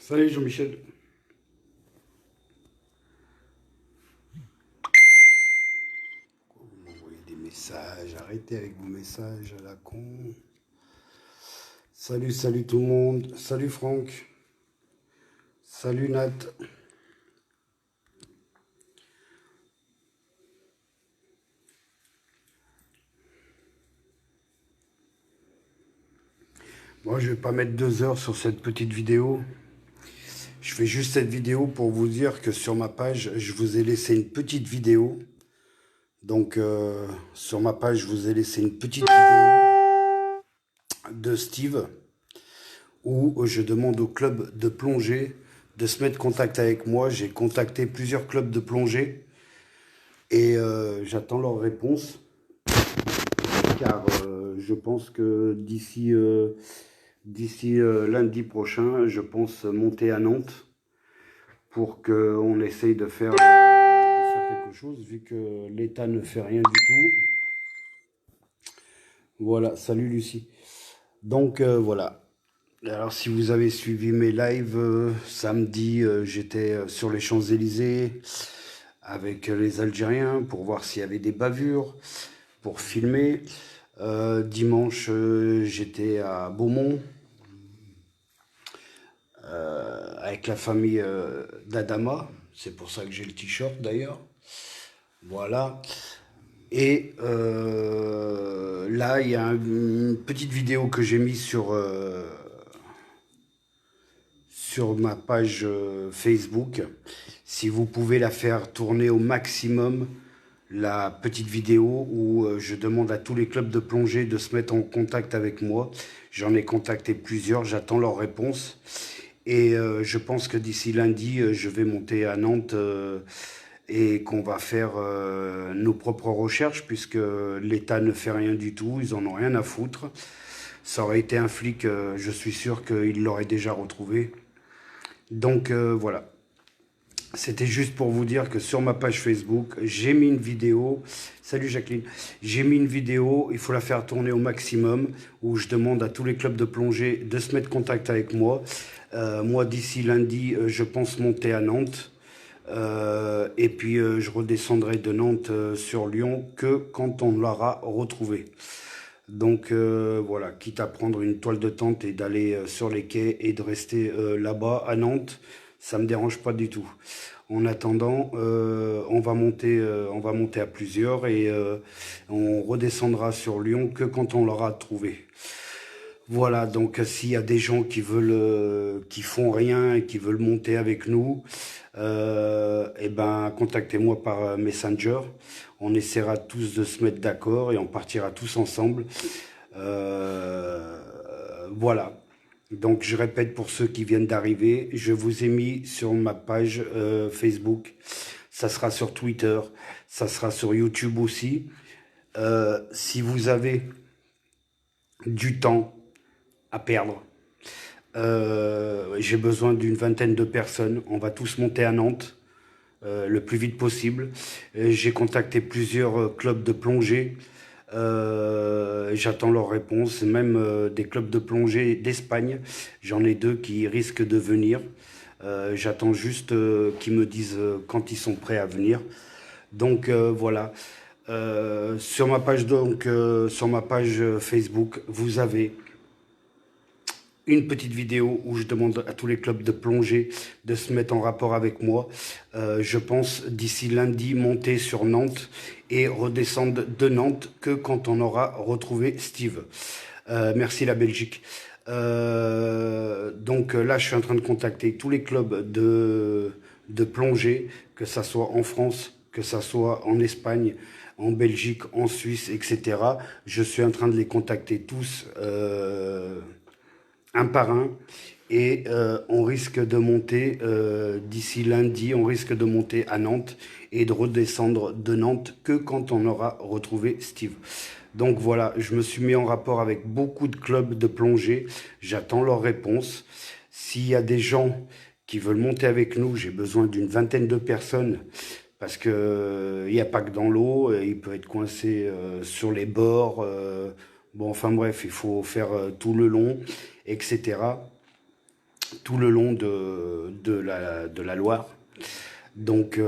Salut Jean-Michel. Vous m'envoyez des messages, arrêtez avec vos messages à la con. Salut tout le monde. Salut Franck. Salut Nat. Moi, je vais pas mettre 2 heures sur cette petite vidéo. Je fais juste cette vidéo pour vous dire que sur ma page, je vous ai laissé une petite vidéo. Donc, sur ma page, je vous ai laissé une petite vidéo de Steve où je demande au club de plongée de se mettre en contact avec moi. J'ai contacté plusieurs clubs de plongée et j'attends leur réponse car je pense que d'ici lundi prochain, je pense monter à Nantes pour qu'on essaye de faire quelque chose vu que l'État ne fait rien du tout. Voilà, salut Lucie. Donc voilà. Alors si vous avez suivi mes lives, samedi j'étais sur les Champs-Élysées avec les Algériens pour voir s'il y avait des bavures, pour filmer. Dimanche j'étais à Beaumont avec la famille d'Adama. C'est pour ça que j'ai le t-shirt d'ailleurs. Voilà. Et là, il y a une petite vidéo que j'ai mise sur ma page Facebook. Si vous pouvez la faire tourner au maximum, la petite vidéo où je demande à tous les clubs de plongée de se mettre en contact avec moi. J'en ai contacté plusieurs, j'attends leur réponse. Et je pense que d'ici lundi, je vais monter à Nantes et qu'on va faire nos propres recherches puisque l'État ne fait rien du tout, ils en ont rien à foutre. Ça aurait été un flic, je suis sûr qu'il l'aurait déjà retrouvé. Donc voilà. C'était juste pour vous dire que sur ma page Facebook, j'ai mis une vidéo. Salut Jacqueline. J'ai mis une vidéo, il faut la faire tourner au maximum, où je demande à tous les clubs de plongée de se mettre en contact avec moi. Moi, d'ici lundi, je pense monter à Nantes. Et puis, je redescendrai de Nantes sur Lyon que quand on l'aura retrouvé. Donc voilà, quitte à prendre une toile de tente et d'aller sur les quais et de rester là-bas à Nantes, ça me dérange pas du tout. En attendant, on va monter à plusieurs et on redescendra sur Lyon que quand on l'aura trouvé. Voilà, donc s'il y a des gens qui font rien et qui veulent monter avec nous, eh ben contactez-moi par Messenger. On essaiera tous de se mettre d'accord et on partira tous ensemble. Voilà. Donc je répète pour ceux qui viennent d'arriver, je vous ai mis sur ma page Facebook. Ça sera sur Twitter, ça sera sur YouTube aussi. Si vous avez du temps à perdre, j'ai besoin d'une vingtaine de personnes. On va tous monter à Nantes le plus vite possible. J'ai contacté plusieurs clubs de plongée. J'attends leur réponse, même des clubs de plongée d'Espagne. J'en ai 2 qui risquent de venir. J'attends juste qu'ils me disent quand ils sont prêts à venir. Donc voilà. Sur ma page Facebook, vous avez une petite vidéo où je demande à tous les clubs de plongée de se mettre en rapport avec moi. Je pense d'ici lundi monter sur Nantes et redescendre de Nantes que quand on aura retrouvé Steve. Merci la Belgique. Donc là, je suis en train de contacter tous les clubs de plongée, que ça soit en France, que ça soit en Espagne, en Belgique, en Suisse, etc. Je suis en train de les contacter tous un par un et on risque de monter d'ici lundi, on risque de monter à Nantes et de redescendre de Nantes que quand on aura retrouvé Steve. Donc voilà, je me suis mis en rapport avec beaucoup de clubs de plongée, j'attends leur réponse. S'il y a des gens qui veulent monter avec nous, j'ai besoin d'une vingtaine de personnes parce que il n'y a pas que dans l'eau, il peut être coincé sur les bords. Bon, enfin bref, il faut faire tout le long, etc. tout le long de la Loire. Donc,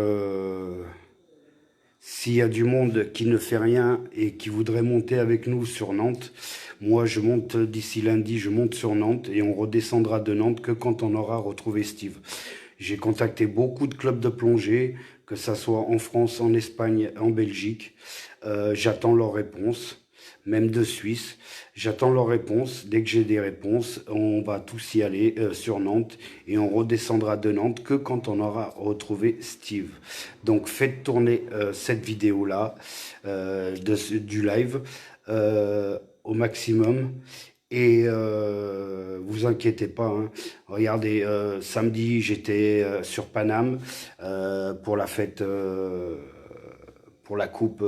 s'il y a du monde qui ne fait rien et qui voudrait monter avec nous sur Nantes, moi je monte d'ici lundi, je monte sur Nantes et on redescendra de Nantes que quand on aura retrouvé Steve. J'ai contacté beaucoup de clubs de plongée, que ça soit en France, en Espagne, en Belgique. J'attends leurs réponses, même de Suisse. J'attends leurs réponses. Dès que j'ai des réponses, on va tous y aller sur Nantes et on redescendra de Nantes que quand on aura retrouvé Steve. Donc faites tourner cette vidéo-là du live au maximum. Et vous inquiétez pas, hein. Regardez, samedi j'étais sur Paname pour la fête, pour la coupe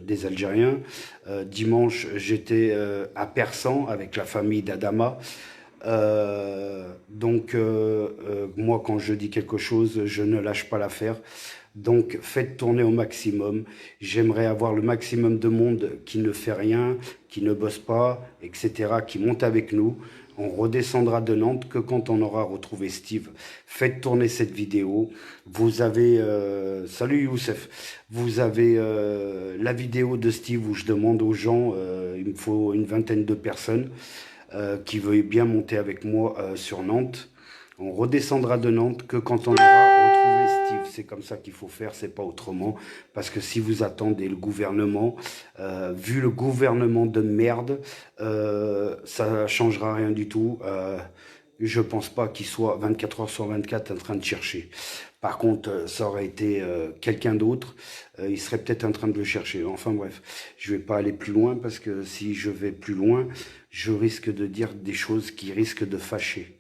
des Algériens. Dimanche j'étais à Persan avec la famille d'Adama. Donc moi quand je dis quelque chose, je ne lâche pas l'affaire. Donc faites tourner au maximum. J'aimerais avoir le maximum de monde qui ne fait rien, qui ne bosse pas, etc., qui monte avec nous. On redescendra de Nantes que quand on aura retrouvé Steve. Faites tourner cette vidéo. Vous avez... salut Youssef. Vous avez la vidéo de Steve où je demande aux gens, il me faut une vingtaine de personnes qui veuillent bien monter avec moi sur Nantes. On redescendra de Nantes que quand on aura retrouvé Steve. C'est comme ça qu'il faut faire, c'est pas autrement. Parce que si vous attendez le gouvernement, vu le gouvernement de merde, ça changera rien du tout. Je pense pas qu'il soit 24 heures sur 24 en train de chercher. Par contre, ça aurait été quelqu'un d'autre, il serait peut-être en train de le chercher. Enfin bref, je vais pas aller plus loin parce que si je vais plus loin, je risque de dire des choses qui risquent de fâcher.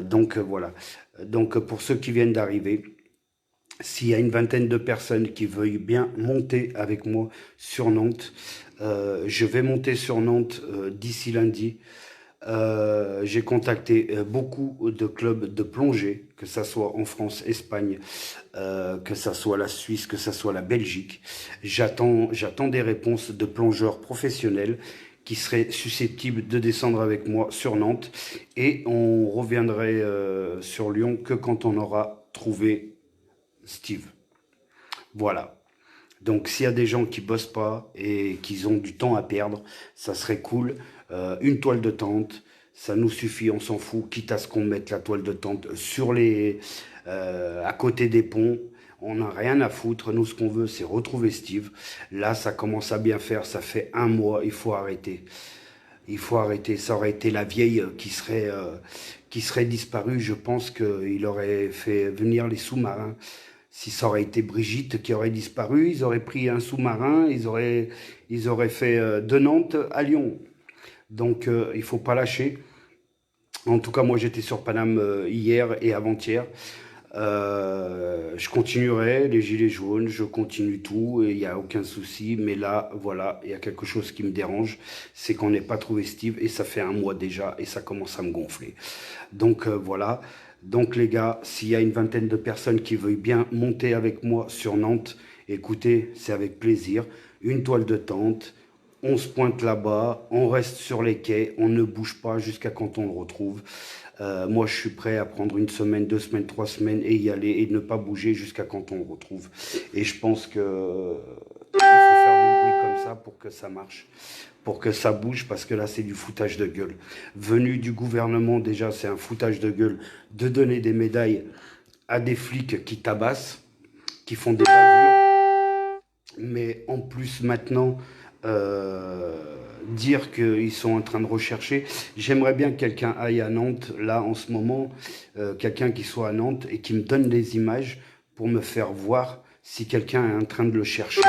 Donc voilà. Donc pour ceux qui viennent d'arriver, s'il y a une vingtaine de personnes qui veuillent bien monter avec moi sur Nantes, je vais monter sur Nantes d'ici lundi. J'ai contacté beaucoup de clubs de plongée, que ça soit en France, Espagne, que ça soit la Suisse, que ça soit la Belgique. J'attends des réponses de plongeurs professionnels qui seraient susceptibles de descendre avec moi sur Nantes et on reviendrait sur Lyon que quand on aura trouvé Steve. Voilà. Donc s'il y a des gens qui bossent pas et qui ont du temps à perdre, ça serait cool. Une toile de tente, ça nous suffit, on s'en fout, quitte à ce qu'on mette la toile de tente sur à côté des ponts. On n'a rien à foutre. Nous, ce qu'on veut, c'est retrouver Steve. Là, ça commence à bien faire. Ça fait un mois. Il faut arrêter. Il faut arrêter. Ça aurait été la vieille qui serait disparue. Je pense qu'il aurait fait venir les sous-marins. Si ça aurait été Brigitte qui aurait disparu, ils auraient pris un sous-marin, ils auraient fait de Nantes à Lyon. Donc, il faut pas lâcher. En tout cas, moi, j'étais sur Paname hier et avant-hier. Je continuerai les gilets jaunes, je continue tout et il n'y a aucun souci. Mais là, voilà, il y a quelque chose qui me dérange, c'est qu'on n'ait pas trouvé Steve et ça fait un mois déjà et ça commence à me gonfler. Donc voilà. Donc les gars, s'il y a une vingtaine de personnes qui veulent bien monter avec moi sur Nantes, écoutez, c'est avec plaisir. Une toile de tente, on se pointe là-bas, on reste sur les quais, on ne bouge pas jusqu'à quand on le retrouve. Moi, je suis prêt à prendre une semaine, 2 semaines, 3 semaines et y aller et ne pas bouger jusqu'à quand on le retrouve. Et je pense que il faut faire du bruit comme ça pour que ça marche, pour que ça bouge, parce que là, c'est du foutage de gueule. Venu du gouvernement, déjà, c'est un foutage de gueule de donner des médailles à des flics qui tabassent, qui font des bavures. Mais en plus, maintenant, dire qu'ils sont en train de rechercher. J'aimerais bien que quelqu'un aille à Nantes, là, en ce moment, quelqu'un qui soit à Nantes et qui me donne des images pour me faire voir si quelqu'un est en train de le chercher.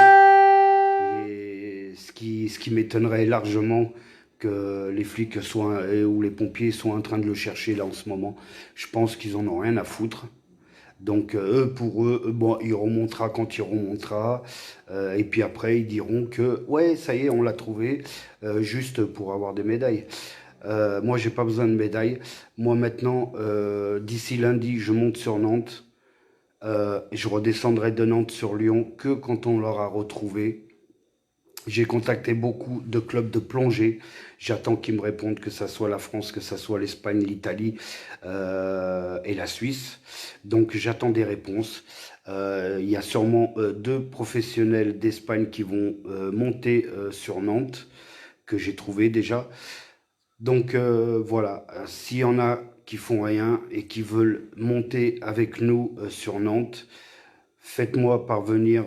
Et ce qui m'étonnerait largement que les flics soient, ou les pompiers soient en train de le chercher là en ce moment. Je pense qu'ils en ont rien à foutre. Donc eux, pour eux, bon, il remontera quand il remontera. Et puis après, ils diront que ouais, ça y est, on l'a trouvé, juste pour avoir des médailles. Moi, j'ai pas besoin de médailles. Moi, maintenant, d'ici lundi, je monte sur Nantes. Et je redescendrai de Nantes sur Lyon que quand on l'aura retrouvé. J'ai contacté beaucoup de clubs de plongée. J'attends qu'ils me répondent, que ça soit la France, que ça soit l'Espagne, l'Italie et la Suisse. Donc j'attends des réponses. Il y a sûrement deux professionnels d'Espagne qui vont monter sur Nantes, que j'ai trouvé déjà. Donc voilà, s'il y en a qui font rien et qui veulent monter avec nous sur Nantes, faites-moi parvenir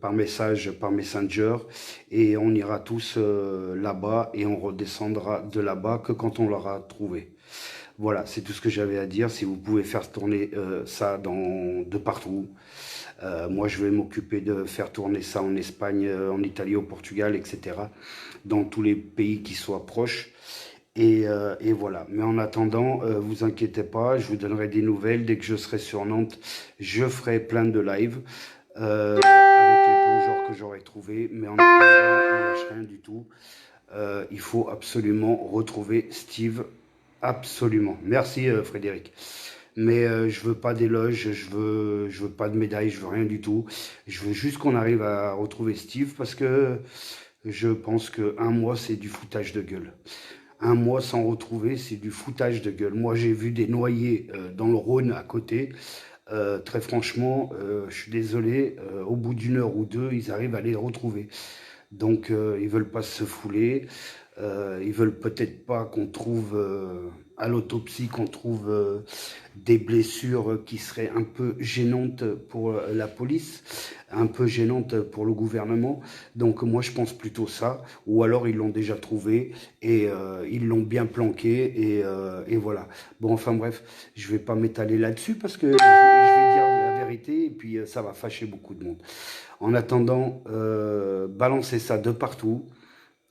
par message, par Messenger, et on ira tous là-bas et on redescendra de là-bas que quand on l'aura trouvé. Voilà, c'est tout ce que j'avais à dire. Si vous pouvez faire tourner ça de partout. Moi, je vais m'occuper de faire tourner ça en Espagne, en Italie, au Portugal, etc. Dans tous les pays qui soient proches. Et voilà. Mais en attendant, vous inquiétez pas, je vous donnerai des nouvelles. Dès que je serai sur Nantes, je ferai plein de lives avec les plongeurs que j'aurai trouvés. Mais en attendant, on ne lâche rien du tout. Il faut absolument retrouver Steve. Absolument. Merci Frédéric. Mais je veux pas d'éloge, je veux pas de médaille, je veux rien du tout. Je veux juste qu'on arrive à retrouver Steve parce que je pense que un mois c'est du foutage de gueule. Un mois sans retrouver, c'est du foutage de gueule. Moi, j'ai vu des noyés dans le Rhône à côté. Très franchement, je suis désolé, au bout d'une heure ou deux, ils arrivent à les retrouver. Donc, ils veulent pas se fouler. Ils veulent peut-être pas qu'on trouve à l'autopsie, qu'on trouve des blessures qui seraient un peu gênantes pour la police, un peu gênantes pour le gouvernement. Donc moi je pense plutôt ça, ou alors ils l'ont déjà trouvé et ils l'ont bien planqué et voilà. Bon enfin bref, je vais pas m'étaler là-dessus parce que je vais dire la vérité et puis ça va fâcher beaucoup de monde. En attendant, balancez ça de partout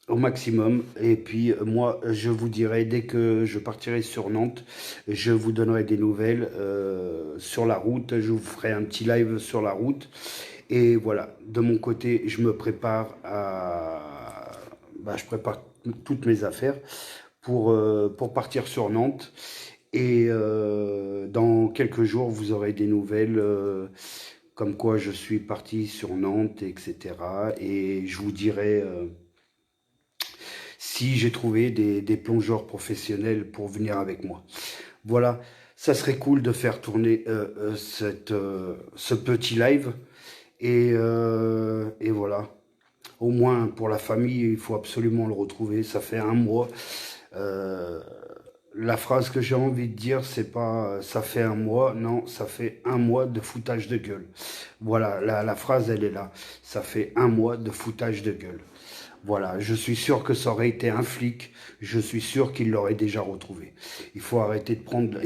au maximum. Et puis moi, je vous dirai, dès que je partirai sur Nantes, je vous donnerai des nouvelles sur la route. Je vous ferai un petit live sur la route. Et voilà, de mon côté, je me prépare à... je prépare toutes mes affaires pour partir sur Nantes. Et dans quelques jours, vous aurez des nouvelles comme quoi je suis parti sur Nantes, etc. Et je vous dirai... si j'ai trouvé des plongeurs professionnels pour venir avec moi. Voilà, ça serait cool de faire tourner ce petit live. Et voilà, au moins pour la famille, il faut absolument le retrouver. Ça fait un mois. Euh, la phrase que j'ai envie de dire, c'est pas ça fait un mois, non, ça fait un mois de foutage de gueule. Voilà, la phrase, elle est là. Ça fait un mois de foutage de gueule. Voilà, je suis sûr que ça aurait été un flic, je suis sûr qu'il l'aurait déjà retrouvé. Il faut arrêter de prendre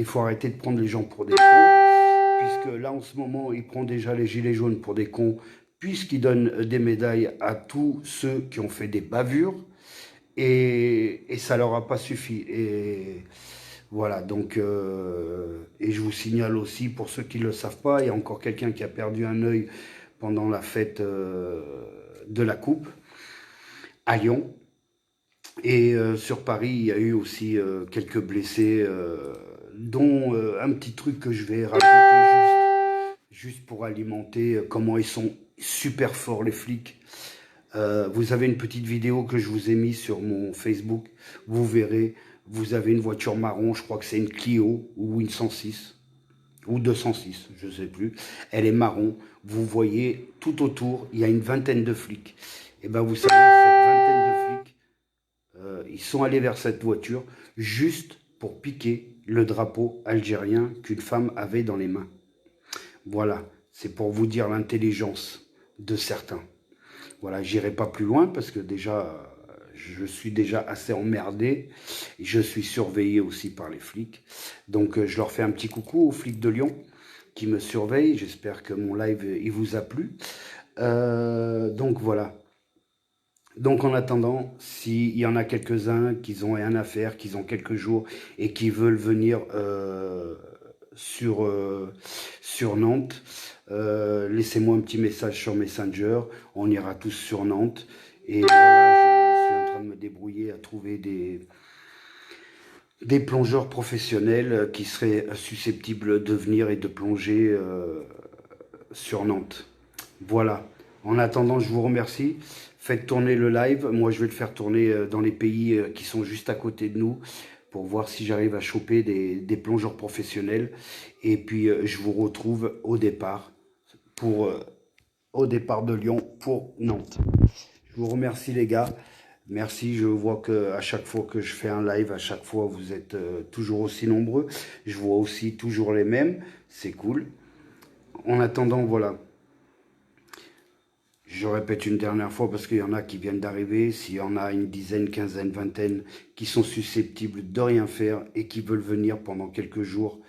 les gens pour des cons, puisque là en ce moment, il prend déjà les gilets jaunes pour des cons, puisqu'il donne des médailles à tous ceux qui ont fait des bavures, et ça leur a pas suffi. Et voilà, donc, et je vous signale aussi, pour ceux qui ne le savent pas, il y a encore quelqu'un qui a perdu un œil pendant la fête de la Coupe à Lyon. Et sur Paris, il y a eu aussi quelques blessés, dont un petit truc que je vais rajouter juste pour alimenter comment ils sont super forts les flics. Vous avez une petite vidéo que je vous ai mise sur mon Facebook, vous verrez, vous avez une voiture marron, je crois que c'est une Clio ou une 106 ou 206, je ne sais plus. Elle est marron, vous voyez tout autour, il y a une vingtaine de flics. Et bien vous savez, cette vingtaine de flics, ils sont allés vers cette voiture juste pour piquer le drapeau algérien qu'une femme avait dans les mains. Voilà, c'est pour vous dire l'intelligence de certains. Voilà, j'irai pas plus loin parce que déjà, je suis déjà assez emmerdé. Et je suis surveillé aussi par les flics. Donc, je leur fais un petit coucou aux flics de Lyon qui me surveillent. J'espère que mon live, il vous a plu. Donc, voilà. Donc en attendant, s'il y en a quelques-uns qui ont rien à faire, qui ont quelques jours et qui veulent venir sur Nantes, laissez-moi un petit message sur Messenger, on ira tous sur Nantes. Et voilà, je suis en train de me débrouiller à trouver des plongeurs professionnels qui seraient susceptibles de venir et de plonger sur Nantes. Voilà. En attendant, je vous remercie. Faites tourner le live. Moi, je vais le faire tourner dans les pays qui sont juste à côté de nous pour voir si j'arrive à choper des plongeurs professionnels. Et puis, je vous retrouve au départ au départ de Lyon pour Nantes. Je vous remercie les gars. Merci, je vois que à chaque fois que je fais un live, à chaque fois vous êtes toujours aussi nombreux. Je vois aussi toujours les mêmes, c'est cool. En attendant, voilà, je répète une dernière fois parce qu'il y en a qui viennent d'arriver. S'il y en a une dizaine, quinzaine, vingtaine qui sont susceptibles de rien faire et qui veulent venir pendant quelques jours.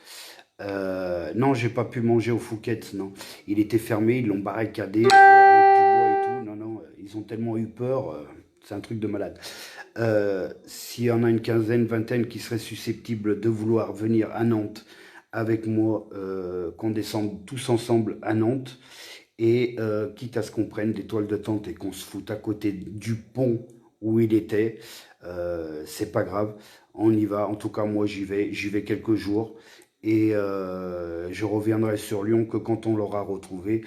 Non, j'ai pas pu manger au Fouquet's, non. Il était fermé, ils l'ont barricadé avec du bois et tout. Non, non, ils ont tellement eu peur, c'est un truc de malade. S'il y en a une quinzaine, vingtaine qui seraient susceptibles de vouloir venir à Nantes avec moi, qu'on descende tous ensemble à Nantes, et quitte à ce qu'on prenne des toiles de tente et qu'on se foute à côté du pont où il était, c'est pas grave, on y va. En tout cas, moi j'y vais quelques jours et je reviendrai sur Lyon que quand on l'aura retrouvé.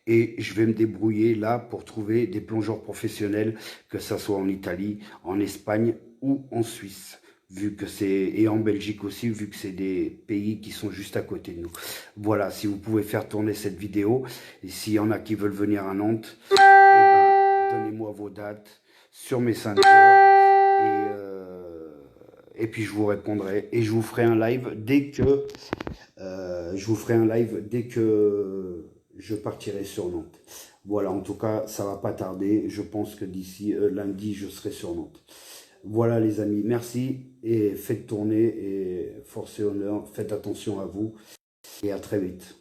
Et je vais me débrouiller là pour trouver des plongeurs professionnels, que ça soit en Italie, en Espagne ou en Suisse, vu que c'est, et en Belgique aussi, vu que c'est des pays qui sont juste à côté de nous. Voilà, si vous pouvez faire tourner cette vidéo, et s'il y en a qui veulent venir à Nantes, eh ben, donnez-moi vos dates sur Messenger, et puis je vous répondrai, et je vous ferai un live dès que, je partirai sur Nantes. Voilà, en tout cas, ça va pas tarder. Je pense que d'ici lundi, je serai sur Nantes. Voilà les amis, merci et faites tourner et force et honneur, faites attention à vous et à très vite.